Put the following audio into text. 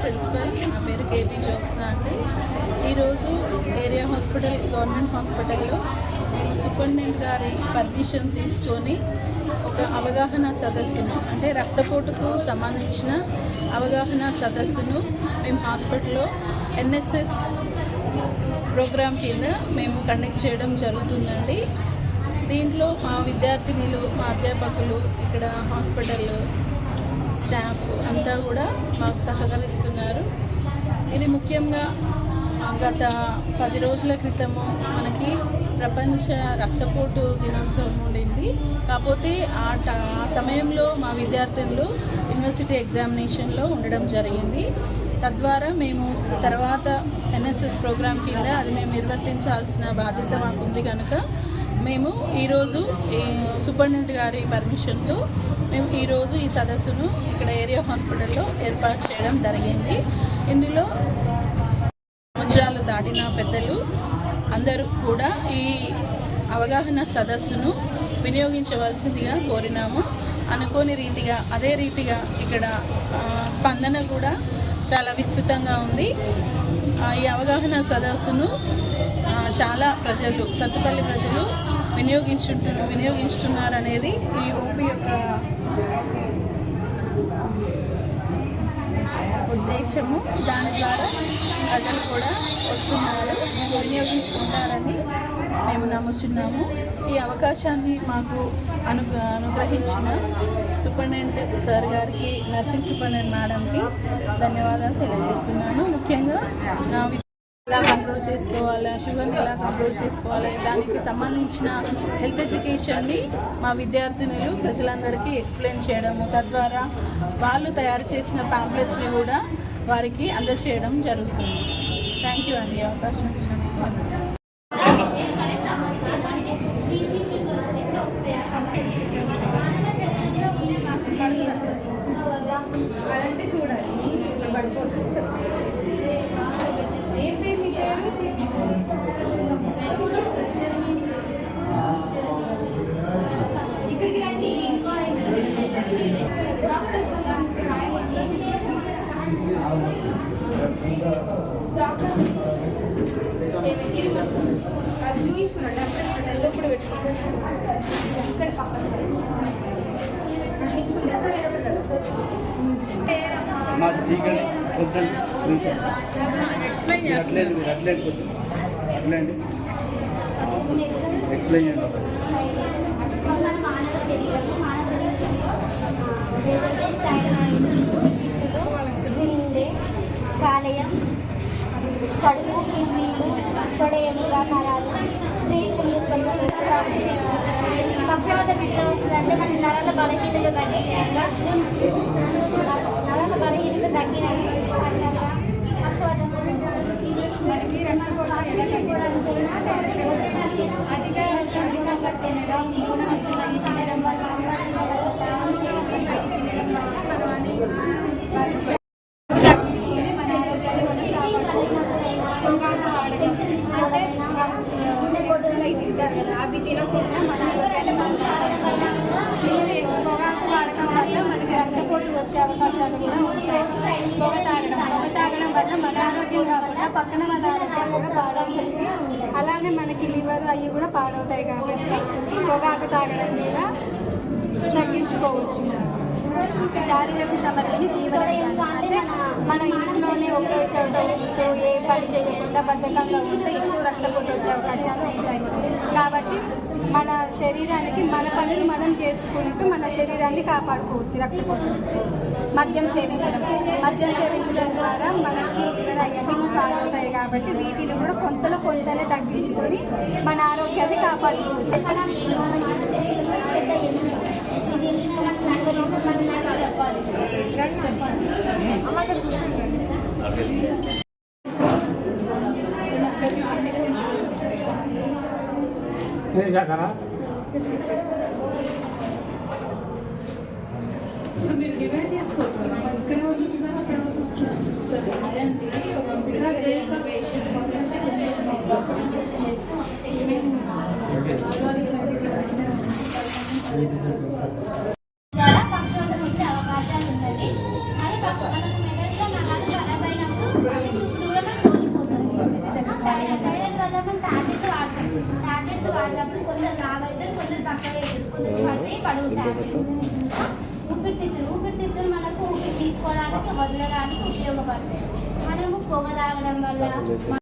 Principal, నా పేరు KP Jyotsna అండి. ఈరోజు ఏరియా హాస్పిటల్, గవర్నమెంట్ హాస్పిటల్లో మేము సూపరింటెండెంట్ గారి పర్మిషన్ తీసుకొని ఒక అవగాహన సదస్సును, అంటే రక్తపోటుకు సంబంధించిన అవగాహన సదస్సును మేము హాస్పిటల్లో ఎన్ఎస్ఎస్ ప్రోగ్రాం కింద మేము కండక్ట్ చేయడం జరుగుతుందండి. దీంట్లో మా విద్యార్థినులు, మా అధ్యాపకులు, ఇక్కడ హాస్పిటల్ స్టాఫ్ అంతా కూడా మాకు సహకరిస్తున్నారు. ఇది ముఖ్యంగా గత 10 రోజుల క్రితము మనకి ప్రపంచ రక్తపోటు దినోత్సవం ఉండింది. కాకపోతే ఆ సమయంలో మా విద్యార్థులు యూనివర్సిటీ ఎగ్జామినేషన్లో ఉండడం జరిగింది. తద్వారా మేము తర్వాత ఎన్ఎస్ఎస్ ప్రోగ్రాం కింద అది మేము నిర్వర్తించాల్సిన బాధ్యత మాకుంది కనుక మేము ఈరోజు సూపరింటెండెంట్ గారి పర్మిషన్తో మేము ఈరోజు ఈ సదస్సును ఇక్కడ ఏరియా హాస్పిటల్లో ఏర్పాటు చేయడం జరిగింది. ఇందులో సంవత్సరాలు దాటిన పెద్దలు అందరూ కూడా ఈ అవగాహన సదస్సును వినియోగించవలసిందిగా కోరినాము. అనుకోని రీతిగా అదే రీతిగా ఇక్కడ స్పందన కూడా చాలా విస్తృతంగా ఉంది. ఈ అవగాహన సదస్సును చాలా ప్రజలు, సత్తుపల్లి ప్రజలు వినియోగించుతున్నారనేది ఈ ఓపీ యొక్క ఉద్దేశము. దాని ద్వారా ప్రజలు కూడా వస్తున్నారు, వినియోగించుకుంటారని మేము నమ్ముచున్నాము. ఈ అవకాశాన్ని మాకు అనుగ్రహించిన సూపరింటెండెంట్ సార్ గారికి, నర్సింగ్ సూపరింటెండెంట్ మేడంకి ధన్యవాదాలు తెలియజేస్తున్నాను. ముఖ్యంగా నా ఎలా కంట్రోల్ చేసుకోవాలా, షుగర్ని ఎలా కంట్రోల్ చేసుకోవాలి, దానికి సంబంధించిన హెల్త్ ఎడ్యుకేషన్ని మా విద్యార్థినులు ప్రజలందరికీ ఎక్స్ప్లెయిన్ చేయడము, తద్వారా వాళ్ళు తయారు చేసిన ప్యాంప్లెట్స్ని కూడా వారికి అందజేయడం జరుగుతుంది. థ్యాంక్ యూ అండి, అవకాశం ఇచ్చినందుకు. చూడాలి ఇక్కడికి రండి. అది చూపించుకున్నాడు డాక్టర్ లోపల పెట్టుకున్నాడు. ఇక్కడ పక్కన ఎక్స్ప్లెయిన్ చేయండి. కాలేయం, కడుపు, కిడ్నీలు, పొడ ఎముకలు, స్త్రీలు పక్షవాతం ఎట్లా వస్తుందంటే మన నరాల బలహీనత తగ్గినాక అవి తినకుండా మన పొగాకు వాడకం వల్ల మనకి రక్తపోటు వచ్చే అవకాశాలు కూడా ఉంటాయి. పొగ తాగడం వల్ల మన ఆరోగ్యం కాకుండా పక్కన మన ఆరోగ్యం కూడా పాడవుతుంది. అలానే మనకి లివర్ అవి కూడా పాడవుతాయి. కాబట్టి పొగాకు తాగడం కూడా తగ్గించుకోవచ్చు. శారీరక శ్రమ లేని జీవన విధానం అంటే మనం ఇంట్లోనే ఒకే చోట ఉంటూ ఏ పని చేయకుండా బద్ధకంగా ఉంటే ఎక్కువ రక్తపోటు వచ్చే అవకాశాలు ఉంటాయి. కాబట్టి మన శరీరానికి మన పనులు మనం చేసుకుంటూ మన శరీరాన్ని కాపాడుకోవచ్చు రక్తపోటు నుంచి. మద్యం సేవించడం ద్వారా మనకి లివర్ అవన్నీ పాడవుతాయి కాబట్టి వీటిని కూడా కొంతనే తగ్గించుకొని మన ఆరోగ్యాన్ని కాపాడుకోవచ్చు. మీరు డివైడ్ చేసుకోవచ్చు కదా, ఇక్కడ చూస్తున్నారు అక్కడ ద్వారా పక్షవాతం వచ్చే అవకాశాలు ఉంటుంది. అది మనకు మెదడులో నరాలు ఖరాబ్ అయినప్పుడు దూరం కోల్పోతుంది. థైరాయిడ్ వల్ల మనం టాబ్లెట్ వాడినప్పుడు కొందరు లావ్ అవుతారు, కొందరు పక్కన కొందరు పడుంటారు. ఊపిరితిత్తులు మనకు ఊపిరి తీసుకోవడానికి వదలడానికి ఉపయోగపడతాయి. మనము పొగ తాగడం వల్ల